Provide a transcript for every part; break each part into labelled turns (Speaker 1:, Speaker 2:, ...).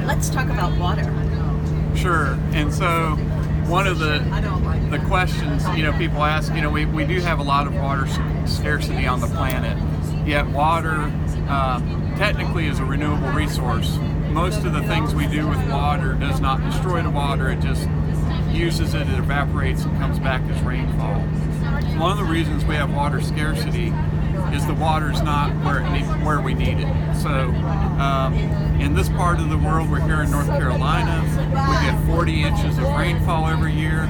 Speaker 1: let's talk about water.
Speaker 2: Sure. And so one of the questions, people ask, we do have a lot of water scarcity on the planet, yet water technically is a renewable resource. Most of the things we do with water does not destroy the water, it just uses it, it evaporates and comes back as rainfall. One of the reasons we have water scarcity is the water's not where we need it. So in this part of the world, we're here in North Carolina, we get 40 inches of rainfall every year.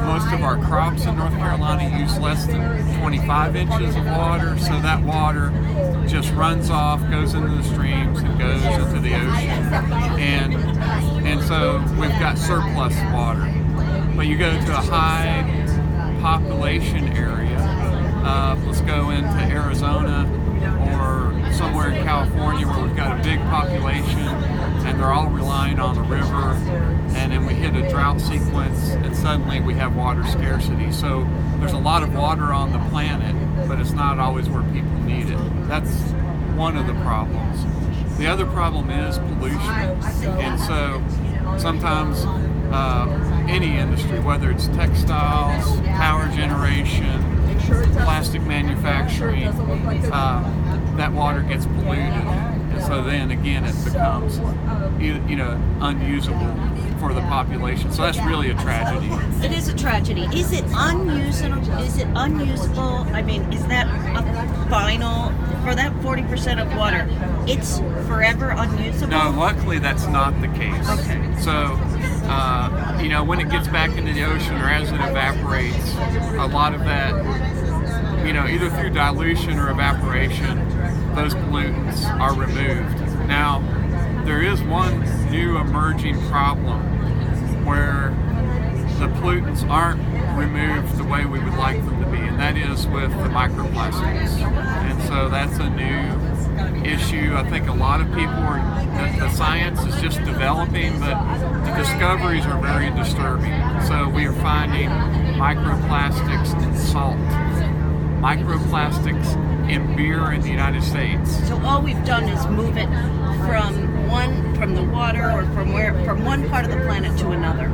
Speaker 2: Most of our crops in North Carolina use less than 25 inches of water, so that water just runs off, goes into the streams, and goes into the ocean. And so we've got surplus water. But you go to a high population area, let's go into Arizona or somewhere in California where we've got a big population and they're all relying on the river, and then we hit a drought sequence and suddenly we have water scarcity. So there's a lot of water on the planet, but it's not always where people need it. That's one of the problems. The other problem is pollution. And so sometimes any industry, whether it's textiles, power generation, plastic manufacturing, that water gets polluted, and so then again it becomes unusable for the population. So that's really a tragedy.
Speaker 1: It is a tragedy. Is it unusable? I mean, is that a final for that 40% of water? It's forever unusable?
Speaker 2: No, luckily that's not the case.
Speaker 1: Okay.
Speaker 2: So when it gets back into the ocean or as it evaporates, a lot of that, either through dilution or evaporation, those pollutants are removed. Now, there is one new emerging problem where the pollutants aren't removed the way we would like them to be, and that is with the microplastics. And so that's a new issue. I think a lot of people the science is just developing, but the discoveries are very disturbing. So we are finding microplastics in salt, microplastics in beer in the United States.
Speaker 1: So all we've done is move it from the water or from one part of the planet to another.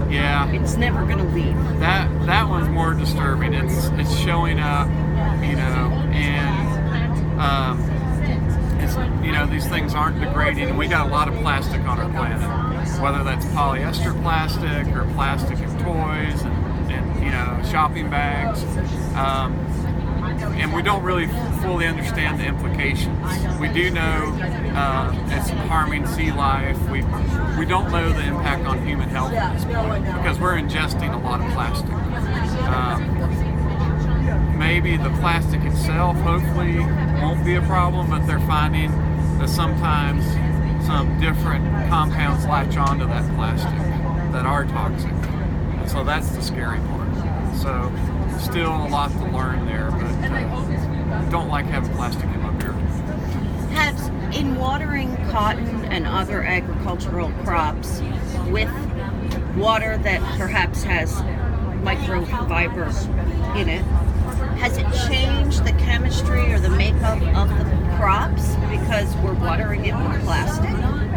Speaker 2: Yeah.
Speaker 1: It's never going to leave.
Speaker 2: That one's more disturbing. It's showing up, these things aren't degrading, and we got a lot of plastic on our planet, whether that's polyester plastic or plastic in toys and shopping bags. And we don't really fully understand the implications. We do know it's harming sea life. We don't know the impact on human health at this point because we're ingesting a lot of plastic. Maybe the plastic itself hopefully won't be a problem, but they're finding that sometimes some different compounds latch onto that plastic that are toxic. And so that's the scary part. So still a lot to learn there, but don't like having plastic in my beer.
Speaker 1: In watering cotton and other agricultural crops with water that perhaps has microfiber in it, has it changed the chemistry or the makeup of the crops because we're watering it with plastic?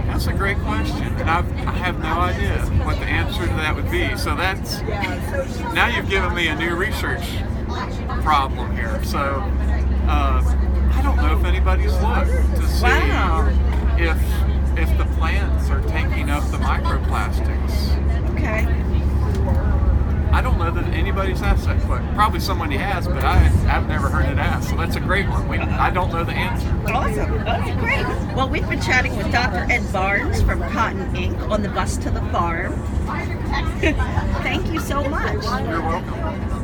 Speaker 2: That's a great question, and I have no idea what the answer to that would be. So that's, now you've given me a new research problem here. So I don't know if anybody's looked to see if the plants are taking up the microplastics.
Speaker 1: Okay.
Speaker 2: I don't know that anybody's asked that question. Probably somebody has, but I've never heard it asked. So that's a great one. I don't know the answer.
Speaker 1: Awesome. Okay, great. Well, we've been chatting with Dr. Ed Barnes from Cotton Inc. on the bus to the farm. Thank you so much.
Speaker 2: You're welcome.